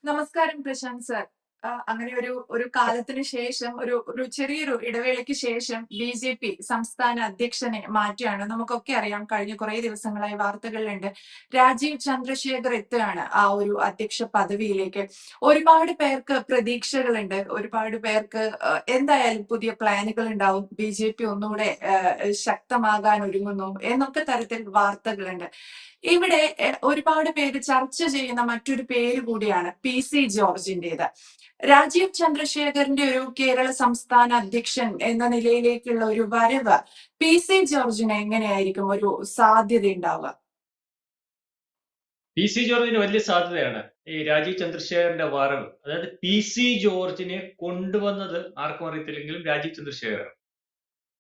നമസ്കാരം പ്രശാന്ത് സർ. അങ്ങനെ ഒരു കാലത്തിന് ശേഷം ഒരു ചെറിയൊരു ഇടവേളയ്ക്ക് ശേഷം ബി.ജെ.പി സംസ്ഥാന അധ്യക്ഷനെ മാറ്റുകയാണ്. നമുക്കൊക്കെ അറിയാം, കഴിഞ്ഞ കുറേ ദിവസങ്ങളായി വാർത്തകളിലുണ്ട്. രാജീവ് ചന്ദ്രശേഖർ എത്തുകയാണ് ആ ഒരു അധ്യക്ഷ പദവിയിലേക്ക്. ഒരുപാട് പേർക്ക് പ്രതീക്ഷകളുണ്ട്, ഒരുപാട് പേർക്ക് എന്തായാലും പുതിയ പ്ലാനുകൾ ഉണ്ടാവും, ബി.ജെ.പി ഒന്നുകൂടെ ശക്തമാകാൻ ഒരുങ്ങുന്നു എന്നൊക്കെ തരത്തിൽ വാർത്തകളുണ്ട്. ഇവിടെ ഒരുപാട് പേര് ചർച്ച ചെയ്യുന്ന മറ്റൊരു പേര് കൂടിയാണ് പി.സി. ജോർജിന്റേത്. രാജീവ് ചന്ദ്രശേഖറിന്റെ ഒരു കേരള സംസ്ഥാന അധ്യക്ഷൻ എന്ന നിലയിലേക്കുള്ള ഒരു വരവ് പി.സി. ജോർജിന് എങ്ങനെയായിരിക്കും ഒരു സാധ്യത ഉണ്ടാവുക? പി.സി. ജോർജിന് വലിയ സാധ്യതയാണ് ഈ രാജീവ് ചന്ദ്രശേഖരന്റെ വരവ്. അതായത് പി.സി. ജോർജിനെ കൊണ്ടുവന്നത് ആർക്കും അറിയത്തില്ലെങ്കിലും രാജീവ് ചന്ദ്രശേഖരാണ്.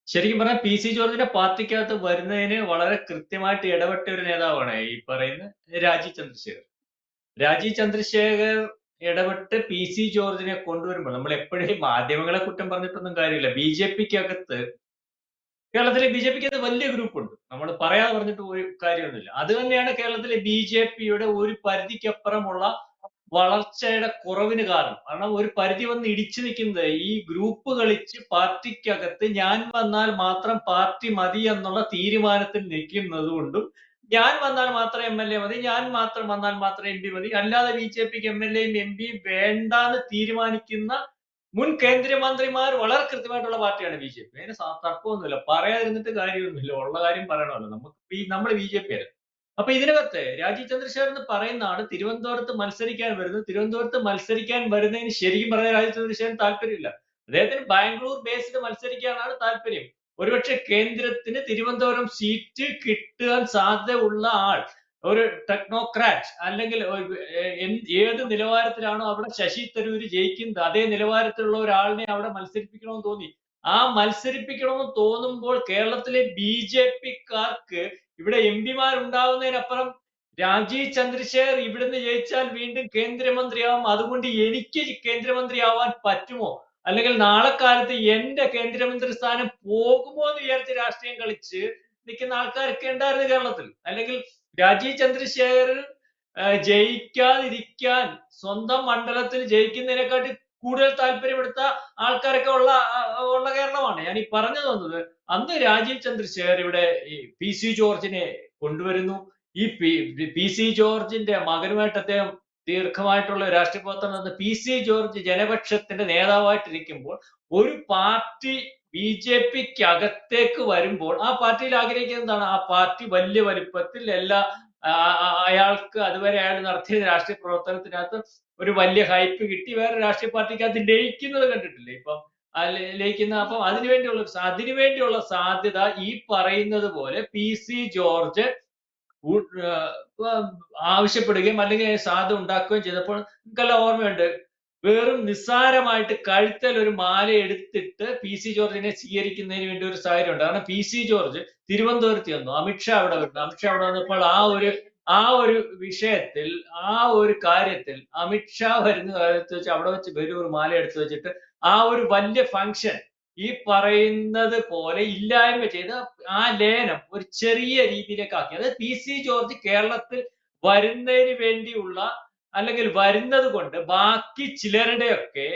ശരിക്കും പറഞ്ഞാൽ പി.സി. ജോർജിന്റെ പാർട്ടിക്കകത്ത് വരുന്നതിന് വളരെ കൃത്യമായിട്ട് ഇടപെട്ട ഒരു നേതാവാണ് ഈ പറയുന്ന രാജീവ് ചന്ദ്രശേഖർ. രാജീവ് ചന്ദ്രശേഖർ ഇടപെട്ട് പി.സി. ജോർജിനെ കൊണ്ടുവരുമ്പോൾ നമ്മൾ എപ്പോഴും മാധ്യമങ്ങളെ കുറ്റം പറഞ്ഞിട്ടൊന്നും കാര്യമില്ല. കേരളത്തിലെ ബി.ജെ.പിക്ക് അത് വലിയ ഗ്രൂപ്പുണ്ട്. നമ്മൾ പറയാതെ പറഞ്ഞിട്ട് ഒരു കാര്യമൊന്നുമില്ല. അത് തന്നെയാണ് കേരളത്തിലെ ബി.ജെ.പിയുടെ ഒരു പരിധിക്കപ്പുറമുള്ള വളർച്ചയുടെ കുറവിന് കാരണം. കാരണം ഒരു പരിധി വന്ന് ഇടിച്ചു നിൽക്കുന്നത് ഈ ഗ്രൂപ്പ് കളിച്ച് പാർട്ടിക്കകത്ത് ഞാൻ വന്നാൽ മാത്രം പാർട്ടി മതി എന്നുള്ള തീരുമാനത്തിൽ നിൽക്കുന്നത് കൊണ്ടും, ഞാൻ വന്നാൽ മാത്രം എം.എൽ.എ മതി, ഞാൻ മാത്രം വന്നാൽ മാത്രം എം.പി മതി, അല്ലാതെ ബി.ജെ.പിക്ക് എം.എൽ.എയും എം.പിയും വേണ്ടാന്ന് തീരുമാനിക്കുന്ന മുൻ കേന്ദ്രമന്ത്രിമാർ വളരെ കൃത്യമായിട്ടുള്ള പാർട്ടിയാണ് ബി.ജെ.പി. അതിന് തർക്കമൊന്നുമില്ല. പറയാതിരുന്നിട്ട് കാര്യമൊന്നുമില്ല. ഉള്ള കാര്യം പറയണമല്ലോ. നമ്മൾ ബി.ജെ.പി ആണ്. അപ്പൊ ഇതിനകത്ത് രാജീവ് ചന്ദ്രശേഖർ എന്ന് പറയുന്ന ആള് തിരുവനന്തപുരത്ത് മത്സരിക്കാൻ വരുന്നു. തിരുവനന്തപുരത്ത് മത്സരിക്കാൻ വരുന്നതിന് ശരിക്കും പറഞ്ഞ രാജീവ് ചന്ദ്രശേഖരൻ താല്പര്യമില്ല. അദ്ദേഹത്തിന് ബാംഗ്ലൂർ ബേസ്ഡ് മത്സരിക്കാനാണ് താല്പര്യം. ഒരുപക്ഷെ കേന്ദ്രത്തിന് തിരുവനന്തപുരം സീറ്റ് കിട്ടാൻ സാധ്യതയുള്ള ആൾ ഒരു ടെക്നോക്രാറ്റ്, അല്ലെങ്കിൽ ഏത് നിലവാരത്തിലാണോ അവിടെ ശശി തരൂര് ജയിക്കുന്നത് അതേ നിലവാരത്തിലുള്ള ഒരാളിനെ അവിടെ മത്സരിപ്പിക്കണമെന്ന് തോന്നി. ആ മത്സരിപ്പിക്കണമെന്ന് തോന്നുമ്പോൾ കേരളത്തിലെ ബി.ജെ.പിക്കാർക്ക് ഇവിടെ എം പിമാരുണ്ടാവുന്നതിനപ്പുറം രാജീവ് ചന്ദ്രശേഖർ ഇവിടുന്ന് ജയിച്ചാൽ വീണ്ടും കേന്ദ്രമന്ത്രിയാവും, അതുകൊണ്ട് എനിക്ക് കേന്ദ്രമന്ത്രിയാവാൻ പറ്റുമോ, അല്ലെങ്കിൽ നാളെ കാലത്ത് എന്റെ കേന്ദ്രമന്ത്രി സ്ഥാനം പോകുമോ എന്ന് വിചാരിച്ച് രാഷ്ട്രീയം കളിച്ച് നിൽക്കുന്ന ആൾക്കാരൊക്കെ ഉണ്ടായിരുന്നു കേരളത്തിൽ. അല്ലെങ്കിൽ രാജീവ് ചന്ദ്രശേഖർ ജയിക്കാതിരിക്കാൻ സ്വന്തം മണ്ഡലത്തിൽ ജയിക്കുന്നതിനെക്കാട്ടി കൂടുതൽ താല്പര്യമെടുത്ത ആൾക്കാരൊക്കെ ഉള്ള കേരളമാണ്. ഞാൻ ഈ പറഞ്ഞു തന്നത്, അന്ന് രാജീവ് ചന്ദ്രശേഖർ ഇവിടെ ഈ പി.സി. ജോർജിനെ കൊണ്ടുവരുന്നു. ഈ പി.സി. ജോർജിന്റെ മകനുമായിട്ട് അദ്ദേഹം ദീർഘമായിട്ടുള്ള രാഷ്ട്രീയ പ്രവർത്തനം നടന്ന പി.സി. ജോർജ് ജനപക്ഷത്തിന്റെ നേതാവായിട്ടിരിക്കുമ്പോൾ ഒരു പാർട്ടി ബി.ജെ.പിക്ക് അകത്തേക്ക് വരുമ്പോൾ ആ പാർട്ടിയിൽ ആഗ്രഹിക്കുന്നത് എന്താണ്? ആ പാർട്ടി വലിയ വലിപ്പത്തിൽ അയാൾക്ക് അതുവരെ അയാൾ നടത്തിയ രാഷ്ട്രീയ പ്രവർത്തനത്തിനകത്ത് ഒരു വലിയ ഹൈപ്പ് കിട്ടി വേറെ രാഷ്ട്രീയ പാർട്ടിക്കകത്ത് ലയിക്കുന്നത് കണ്ടിട്ടില്ലേ ഇപ്പം? ലയിക്കുന്ന അപ്പം അതിനുവേണ്ടിയുള്ള സാധ്യത ഈ പറയുന്നത് പോലെ പി.സി. ജോർജ് ആവശ്യപ്പെടുകയും അല്ലെങ്കിൽ സാധ്യത ഉണ്ടാക്കുകയും ചെയ്തപ്പോൾ നിങ്ങൾക്കെല്ലാം ഓർമ്മയുണ്ട്, വെറും നിസ്സാരമായിട്ട് കഴുത്തിൽ ഒരു മാല എടുത്തിട്ട് പി.സി. ജോർജിനെ സ്വീകരിക്കുന്നതിന് വേണ്ടി ഒരു സാഹചര്യം ഉണ്ട്. കാരണം പി.സി. ജോർജ് തിരുവനന്തപുരത്ത് വന്നു, അമിത്ഷാ അവിടെ വരുന്നു. അമിത്ഷാ അവിടെ വന്നപ്പോൾ ആ ഒരു വിഷയത്തിൽ, ആ ഒരു കാര്യത്തിൽ അമിത്ഷാ വരുന്ന കാലത്ത് വെച്ച് അവിടെ വെച്ച് ഒരു മാല എടുത്തു വെച്ചിട്ട് ആ ഒരു വലിയ ഫംഗ്ഷൻ ഈ പറയുന്നത് പോലെ ഇല്ലായ്മ ചെയ്ത് ആ ലേലം ഒരു ചെറിയ രീതിയിലേക്ക് ആക്കി. അതായത് പി.സി. ജോർജ് കേരളത്തിൽ വരുന്നതിന് വേണ്ടിയുള്ള, അല്ലെങ്കിൽ വരുന്നത് കൊണ്ട് ബാക്കി ചിലരുടെയൊക്കെ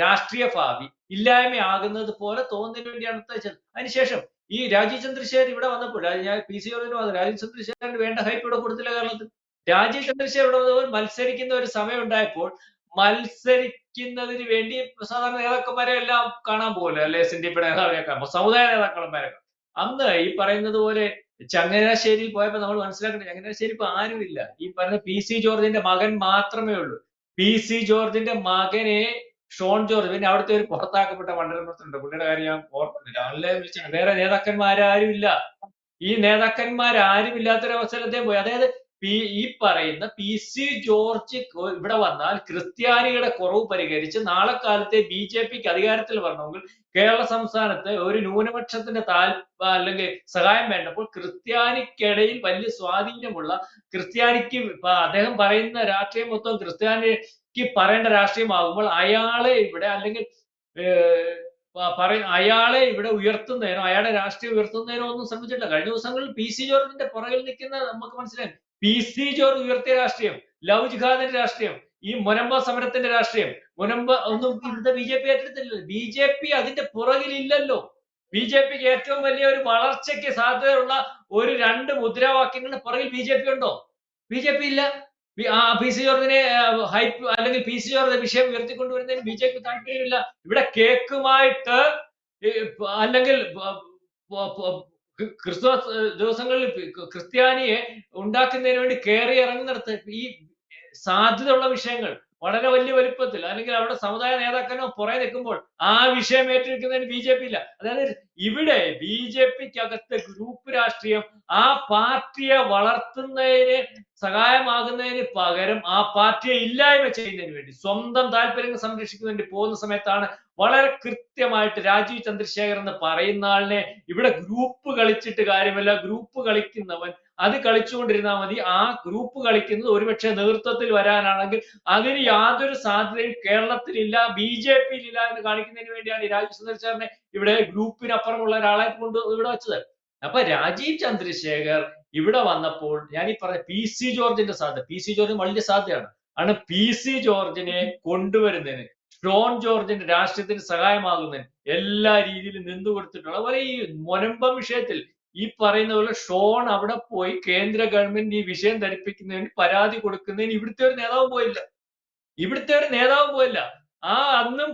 രാഷ്ട്രീയ ഭാവി ഇല്ലായ്മയാകുന്നത് പോലെ തോന്നുന്നതിന് വേണ്ടിയാണ് ഉദ്ദേശിച്ചത്. അതിനുശേഷം ഈ രാജീവ് ചന്ദ്രശേഖർ ഇവിടെ വന്നപ്പോൾ ഞാൻ പി.സി. ജോർജിന് വന്നു, രാജീവ് ചന്ദ്രശേഖരന് വേണ്ട ഹൈപ്പ് ഇവിടെ കൊടുത്തില്ല കേരളത്തിൽ. രാജീവ് ചന്ദ്രശേഖർ ഇവിടെ വന്നപ്പോൾ മത്സരിക്കുന്ന ഒരു സമയം ഉണ്ടായപ്പോൾ മത്സരിക്കുന്നതിന് വേണ്ടി സാധാരണ നേതാക്കന്മാരെ എല്ലാം കാണാൻ പോകുമല്ലോ, അല്ലെ എസ്.എൻ.ഡി.പിയുടെ നേതാവിനെയൊക്കെ സമുദായ നേതാക്കന്മാരൊക്കെ. അന്ന് ഈ പറയുന്നത് പോലെ ചങ്ങനാശ്ശേരിയിൽ പോയപ്പോൾ നമ്മൾ മനസ്സിലാക്കേണ്ടത്, ചങ്ങനാശ്ശേരി ഇപ്പൊ ആരുമില്ല. ഈ പറഞ്ഞ പി.സി. ജോർജിന്റെ മകൻ മാത്രമേ ഉള്ളൂ. പി.സി. ജോർജിന്റെ മകനെ ഷോൺ ജോർജ്, പിന്നെ അവിടുത്തെ ഒരു പുറത്താക്കപ്പെട്ട മണ്ഡലം പ്രസിഡന്റ്, പുള്ളിയുടെ കാര്യം ഞാൻ ഓർക്കുന്നില്ല, ആളെ വിളിച്ചാണ്. വേറെ നേതാക്കന്മാരാരും ഇല്ല. ഈ നേതാക്കന്മാരാരും ഇല്ലാത്തൊരവസരം അദ്ദേഹം പോയി. അതായത് ഈ പറയുന്ന പി.സി. ജോർജ് ഇവിടെ വന്നാൽ ക്രിസ്ത്യാനികളുടെ കുറവ് പരിഹരിച്ച് നാളെ കാലത്തെ ബി.ജെ.പിക്ക് അധികാരത്തിൽ വരണമെങ്കിൽ കേരള സംസ്ഥാനത്ത് ഒരു ന്യൂനപക്ഷത്തിന്റെ അല്ലെങ്കിൽ സഹായം വേണ്ടപ്പോൾ ക്രിസ്ത്യാനിക്കിടയിൽ വലിയ സ്വാധീനമുള്ള, ക്രിസ്ത്യാനിക്ക് അദ്ദേഹം പറയുന്ന രാഷ്ട്രീയം മൊത്തം ക്രിസ്ത്യാനിക്ക് പറയേണ്ട രാഷ്ട്രീയമാകുമ്പോൾ അയാളെ ഇവിടെ, അല്ലെങ്കിൽ അയാളെ ഇവിടെ ഉയർത്തുന്നതിനോ അയാളുടെ രാഷ്ട്രീയം ഉയർത്തുന്നതിനോ ഒന്നും ശ്രമിച്ചിട്ടില്ല. കഴിഞ്ഞ ദിവസങ്ങളിൽ പി.സി. ജോർജിന്റെ പുറകിൽ നിൽക്കുന്ന നമുക്ക് മനസ്സിലായി, പി.സി. ജോർജ് ഉയർത്തിയ രാഷ്ട്രീയം ലവ് ജിഹാദിന്റെ രാഷ്ട്രീയം. ഈ മുനമ്പ സമരത്തിന്റെ രാഷ്ട്രീയം, മുനമ്പ് ഒന്നും ഇവിടുത്തെ BJP ഏറ്റെടുത്തില്ലല്ലോ. BJP അതിന്റെ പുറകിലില്ലല്ലോ. BJPക്ക് ഏറ്റവും വലിയ ഒരു വളർച്ചയ്ക്ക് സാധ്യതയുള്ള ഒരു 2 മുദ്രാവാക്യങ്ങളുടെ പുറകിൽ BJP ഉണ്ടോ? BJP ഇല്ല. PC ജോർജിനെ ഹൈപ്പ് അല്ലെങ്കിൽ PC ജോർജ് വിഷയം ഉയർത്തിക്കൊണ്ടുവരുന്നതിന് BJP താല്പര്യമില്ല. ഇവിടെ കേക്കുമായിട്ട് അല്ലെങ്കിൽ ക്രിസ്തുമസ് ദിവസങ്ങളിൽ ക്രിസ്ത്യാനിയെ ഉണ്ടാക്കുന്നതിന് വേണ്ടി കയറി ഇറങ്ങുന്നിടത്ത് ഈ സാധ്യതയുള്ള വിഷയങ്ങൾ വളരെ വലിയ വലിപ്പത്തിൽ അല്ലെങ്കിൽ അവിടെ സമുദായ നേതാക്കളോ പുറകെ നിൽക്കുമ്പോൾ ആ വിഷയം ഏറ്റെടുക്കുന്നതിന് BJP ഇല്ല. അതായത് ഇവിടെ BJPക്കകത്ത് ഗ്രൂപ്പ് രാഷ്ട്രീയം ആ പാർട്ടിയെ വളർത്തുന്നതിന് സഹായമാകുന്നതിന് പകരം ആ പാർട്ടിയെ ഇല്ലായ്മ ചെയ്യുന്നതിന് വേണ്ടി സ്വന്തം താല്പര്യങ്ങൾ സംരക്ഷിക്കുന്നതിന് വേണ്ടി പോകുന്ന സമയത്താണ് വളരെ കൃത്യമായിട്ട് രാജീവ് ചന്ദ്രശേഖർ എന്ന് പറയുന്ന ആളിനെ ഇവിടെ ഗ്രൂപ്പ് കളിച്ചിട്ട് കാര്യമില്ല. ഗ്രൂപ്പ് കളിക്കുന്നവൻ അത് കളിച്ചുകൊണ്ടിരുന്നാൽ മതി. ആ ഗ്രൂപ്പ് കളിക്കുന്നത് ഒരുപക്ഷെ നേതൃത്വത്തിൽ വരാനാണെങ്കിൽ അതിന് യാതൊരു സാധ്യതയും കേരളത്തിലില്ല, BJPയിൽ ഇല്ല എന്ന് കാണിക്കുന്നതിന് വേണ്ടിയാണ് ഈ രാജീവ് ചന്ദ്രശേഖരനെ ഇവിടെ ഗ്രൂപ്പിനപ്പുറമുള്ള ഒരാളെ കൊണ്ട് ഇവിടെ വെച്ചത്. അപ്പൊ രാജീവ് ചന്ദ്രശേഖർ ഇവിടെ വന്നപ്പോൾ ഞാൻ ഈ പറഞ്ഞ PC ജോർജിന്റെ സാധ്യത, PC ജോർജിന് വലിയ സാധ്യതയാണ്. ആണ് PC ജോർജിനെ കൊണ്ടുവരുന്നതിന്, ഷോൺ ജോർജിന്റെ രാഷ്ട്രീയത്തിന് സഹായമാകുന്നതിന് എല്ലാ രീതിയിലും നിന്നു കൊടുത്തിട്ടുള്ള അതുപോലെ ഈ മുനമ്പം വിഷയത്തിൽ ഈ പറയുന്ന പോലെ ഷോൺ അവിടെ പോയി കേന്ദ്ര ഗവൺമെന്റ് ഈ വിഷയം ധരിപ്പിക്കുന്നതിന് പരാതി കൊടുക്കുന്നതിന് ഇവിടുത്തെ ഒരു നേതാവും പോയില്ല. അന്നും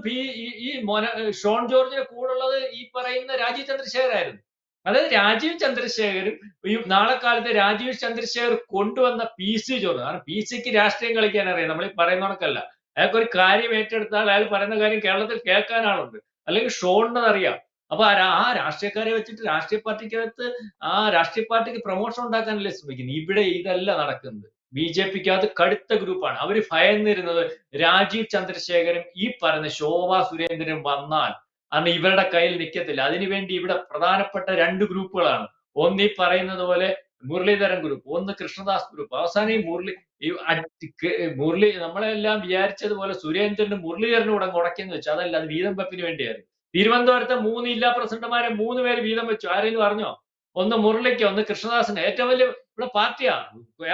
ഷോൺ ജോർജിന്റെ കൂടെ ഉള്ളത് ഈ പറയുന്ന രാജീവ് ചന്ദ്രശേഖർ ആയിരുന്നു. അതായത് രാജീവ് ചന്ദ്രശേഖരും ഈ നാളെ കാലത്ത് രാജീവ് ചന്ദ്രശേഖർ കൊണ്ടുവന്ന PC ജോർജ്, കാരണം PCക്ക് രാഷ്ട്രീയം കളിക്കാൻ അറിയാം, നമ്മൾ ഈ പറയുന്ന കണക്കല്ല. അയാൾക്ക് ഒരു കാര്യം ഏറ്റെടുത്താൽ അയാൾ പറയുന്ന കാര്യം കേരളത്തിൽ കേൾക്കാൻ ആളുണ്ട്, അല്ലെങ്കിൽ ഷോണിനത് അറിയാം. അപ്പൊ ആ രാഷ്ട്രീയക്കാരെ വെച്ചിട്ട് രാഷ്ട്രീയ പാർട്ടിക്കകത്ത് ആ രാഷ്ട്രീയ പാർട്ടിക്ക് പ്രൊമോഷൻ ഉണ്ടാക്കാനല്ലേ ശ്രമിക്കുന്നത്. ഇവിടെ ഇതല്ല നടക്കുന്നത്. BJPക്കകത്ത് കടുത്ത ഗ്രൂപ്പാണ്. അവര് ഭയന്നിരുന്നത് രാജീവ് ചന്ദ്രശേഖരും ഈ പറയുന്ന ശോഭാ സുരേന്ദ്രനും വന്നാൽ അന്ന് ഇവരുടെ കയ്യിൽ നിൽക്കത്തില്ല. അതിനുവേണ്ടി ഇവിടെ പ്രധാനപ്പെട്ട 2 ഗ്രൂപ്പുകളാണ്. ഒന്ന് ഈ പറയുന്നത് പോലെ മുരളീധരൻ ഗ്രൂപ്പ്, ഒന്ന് കൃഷ്ണദാസ് ഗ്രൂപ്പ്. അവസാനം ഈ മുരളി നമ്മളെല്ലാം വിചാരിച്ചതുപോലെ സുരേന്ദ്രനും മുരളീധരനും കൂടെ ഉടക്കിയെന്ന് വെച്ചു. അതല്ല, അത് വീതം വെപ്പിന് വേണ്ടിയായിരുന്നു. തിരുവനന്തപുരത്തെ 3 ജില്ലാ പ്രസിഡന്റുമാരെ 3 പേര് വീതം വെച്ചു. ആരെങ്കിലും അറിഞ്ഞോ? ഒന്ന് മുരളിക്ക്, ഒന്ന് കൃഷ്ണദാസിന്. ഏറ്റവും വലിയ ഇവിടെ പാർട്ടിയാ.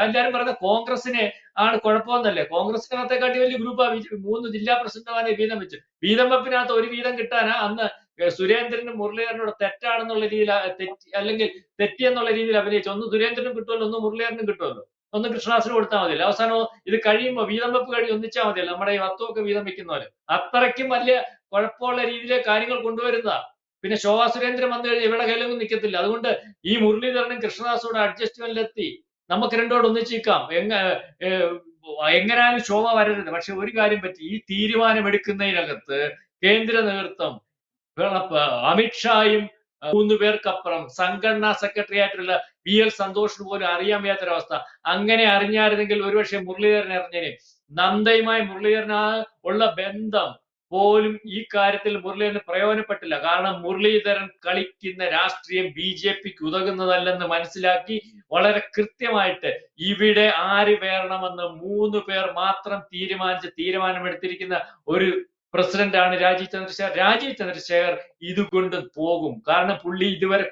എല്ലാരും പറയുന്ന കോൺഗ്രസിനെ ആണ് കുഴപ്പമെന്നല്ലേ. കോൺഗ്രസിനകത്തെക്കാട്ടി വലിയ ഗ്രൂപ്പാ BJP. 3 ജില്ലാ പ്രസിഡന്റുമാരെ വീതം വെച്ചു. വീതം വെപ്പിനകത്ത് ഒരു വീതം കിട്ടാനാ അന്ന് സുരേന്ദ്രനും മുരളീധരനോട് തെറ്റാണെന്നുള്ള രീതിയിൽ അല്ലെങ്കിൽ തെറ്റിയെന്നുള്ള രീതിയിൽ അഭിനയിച്ചു. ഒന്ന് സുരേന്ദ്രനും കിട്ടുമല്ലോ, ഒന്ന് മുരളീധരനും കിട്ടുമല്ലോ, ഒന്ന് കൃഷ്ണദാസിന് കൊടുത്താൽ മതിയല്ലോ. അവസാനം ഇത് കഴിയുമ്പോൾ വീതം വെപ്പ് കഴിഞ്ഞ് ഒന്നിച്ചാൽ മതിയല്ലോ. നമ്മുടെ ഈ വസ്തുവൊക്കെ വീതം വെക്കുന്ന പോലെ അത്രയ്ക്കും വലിയ കുഴപ്പമുള്ള രീതിയിലെ കാര്യങ്ങൾ കൊണ്ടുവരുന്നതാ. പിന്നെ ശോഭാ സുരേന്ദ്രൻ വന്നു കഴിഞ്ഞാൽ ഇവരുടെ കയ്യിലൊന്നും നിൽക്കത്തില്ല. അതുകൊണ്ട് ഈ മുരളീധരനും കൃഷ്ണദാസോട് അഡ്ജസ്റ്റ്മെന്റിലെത്തി നമുക്ക് രണ്ടോട് ഒന്നിച്ചിരിക്കാം, എങ്ങനെയാലും ശോഭ വരരുത്. പക്ഷെ ഒരു കാര്യം പറ്റി, ഈ തീരുമാനമെടുക്കുന്നതിനകത്ത് കേന്ദ്ര നേതൃത്വം അമിത്ഷായും 3 പേർക്കപ്പുറം സംഘടനാ സെക്രട്ടറി ആയിട്ടുള്ള PL സന്തോഷിന് പോലും അറിയാൻ വയ്യാത്തൊരവസ്ഥ. അങ്ങനെ അറിഞ്ഞായിരുന്നെങ്കിൽ ഒരുപക്ഷെ മുരളീധരൻ അറിഞ്ഞേനെ. നന്ദയുമായി മുരളീധരന് ഉള്ള ബന്ധം പോലും ഈ കാര്യത്തിൽ മുരളീധരന് പ്രയോജനപ്പെട്ടില്ല. കാരണം മുരളീധരൻ കളിക്കുന്ന രാഷ്ട്രീയം BJPക്ക് ഉതകുന്നതല്ലെന്ന് മനസ്സിലാക്കി വളരെ കൃത്യമായിട്ട് ഇവിടെ ആര് വരണമെന്ന് 3 പേർ മാത്രം തീരുമാനമെടുത്തിരിക്കുന്ന ഒരു പ്രസിഡന്റ് ആണ് രാജീവ് ചന്ദ്രശേഖർ. രാജീവ് ചന്ദ്രശേഖർ ഇതുകൊണ്ട് പോകും. കാരണം പുള്ളി ഇതുവരെ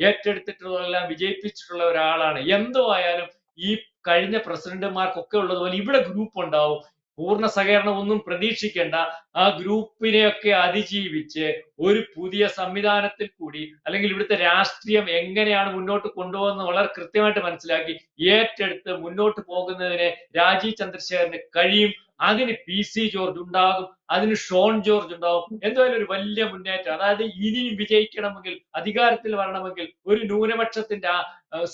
ഏറ്റെടുത്തിട്ടുള്ളതെല്ലാം വിജയിപ്പിച്ചിട്ടുള്ള ഒരാളാണ്. എന്തോ ആയാലും ഈ കഴിഞ്ഞ പ്രസിഡന്റുമാർക്കൊക്കെ ഉള്ളതുപോലെ ഇവിടെ ഗ്രൂപ്പ് ഉണ്ടാവും. പൂർണ്ണ സഹകരണം ഒന്നും പ്രതീക്ഷിക്കേണ്ട. ആ ഗ്രൂപ്പിനെയൊക്കെ അതിജീവിച്ച് ഒരു പുതിയ സംവിധാനത്തിൽ കൂടി അല്ലെങ്കിൽ ഇവിടുത്തെ രാഷ്ട്രീയം എങ്ങനെയാണ് മുന്നോട്ട് കൊണ്ടുപോകുന്നത് വളരെ കൃത്യമായിട്ട് മനസ്സിലാക്കി ഏറ്റെടുത്ത് മുന്നോട്ട് പോകുന്നതിന് രാജീവ് ചന്ദ്രശേഖറിന് കഴിയും. അതിന് PC ജോർജ് ഉണ്ടാകും, അതിന് ഷോൺ ജോർജ് ഉണ്ടാവും. എന്തായാലും ഒരു വലിയ മുന്നേറ്റം. അതായത് ഇനിയും വിജയിക്കണമെങ്കിൽ, അധികാരത്തിൽ വരണമെങ്കിൽ ഒരു ന്യൂനപക്ഷത്തിന്റെ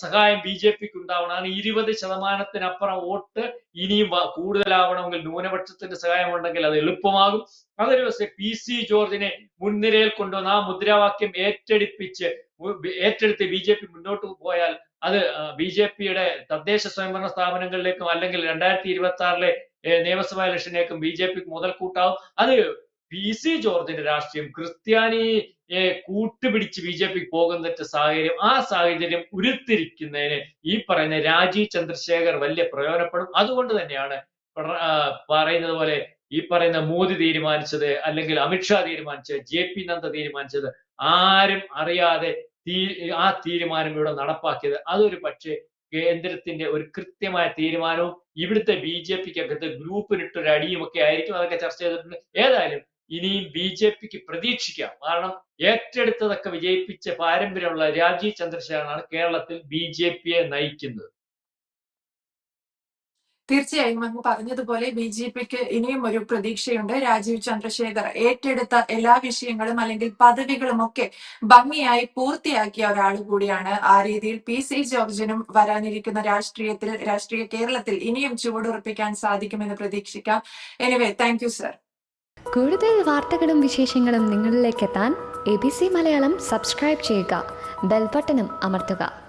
സഹായം BJPക്ക് ഉണ്ടാവണം. 20% വോട്ട് ഇനിയും കൂടുതലാവണമെങ്കിൽ ന്യൂനപക്ഷത്തിന്റെ സഹായം ഉണ്ടെങ്കിൽ അത് എളുപ്പമാകും. അതൊരു പക്ഷേ PC ജോർജിനെ മുൻനിരയിൽ കൊണ്ടുവന്ന് ആ മുദ്രാവാക്യം ഏറ്റെടുത്ത് BJP മുന്നോട്ട് പോയാൽ അത് BJPയുടെ തദ്ദേശ സ്വയംഭരണ സ്ഥാപനങ്ങളിലേക്കും അല്ലെങ്കിൽ 2026 നിയമസഭാ ഇലക്ഷനിലേക്കും BJPക്ക് മുതൽക്കൂട്ടാവും. അത് PC ജോർജിന്റെ രാഷ്ട്രീയം ക്രിസ്ത്യാനിയെ കൂട്ടുപിടിച്ച് BJPക്ക് പോകുന്ന സാഹചര്യം, ആ സാഹചര്യം ഉരുത്തിരിക്കുന്നതിന് ഈ പറയുന്ന രാജീവ് ചന്ദ്രശേഖർ വലിയ പ്രയോജനപ്പെടും. അതുകൊണ്ട് തന്നെയാണ് പറയുന്നത് പോലെ ഈ പറയുന്ന മോദി തീരുമാനിച്ചത്, അല്ലെങ്കിൽ അമിത്ഷാ തീരുമാനിച്ചത്, JP നദ്ദ തീരുമാനിച്ചത്, ആരും അറിയാതെ ആ തീരുമാനം ഇവിടെ നടപ്പാക്കിയത്. അതൊരു പക്ഷേ കേന്ദ്രത്തിന്റെ ഒരു കൃത്യമായ തീരുമാനവും ഇവിടുത്തെ BJPക്കകത്ത് ഗ്രൂപ്പിനിട്ടൊരു അടിയും ഒക്കെ ആയിരിക്കും. അതൊക്കെ ചർച്ച ചെയ്തിട്ടുണ്ട്. ഏതായാലും ഇനിയും BJPക്ക് പ്രതീക്ഷിക്കാം. കാരണം ഏറ്റെടുത്തതൊക്കെ വിജയിപ്പിച്ച പാരമ്പര്യമുള്ള രാജീവ് ചന്ദ്രശേഖരനാണ് കേരളത്തിൽ BJPയെ നയിക്കുന്നത്. തീർച്ചയായും അങ്ങ് പറഞ്ഞതുപോലെ BJPക്ക് ഇനിയും ഒരു പ്രതീക്ഷയുണ്ട്. രാജീവ് ചന്ദ്രശേഖർ ഏറ്റെടുത്ത എല്ലാ വിഷയങ്ങളും അല്ലെങ്കിൽ പദവികളും ഒക്കെ ഭംഗിയായി പൂർത്തിയാക്കിയ ഒരാൾ കൂടിയാണ്. ആ രീതിയിൽ PC ജോർജിനും വരാനിരിക്കുന്ന രാഷ്ട്രീയ കേരളത്തിൽ ഇനിയും ചുവടുറപ്പിക്കാൻ സാധിക്കുമെന്ന് പ്രതീക്ഷിക്കാം. Anyway, thank you sir. കൂടുതൽ വാർത്തകളും വിശേഷങ്ങളും നിങ്ങളിലേക്ക് എത്താൻ ABC മലയാളം സബ്സ്ക്രൈബ് ചെയ്യുക, ബെൽബട്ടനും അമർത്തുക.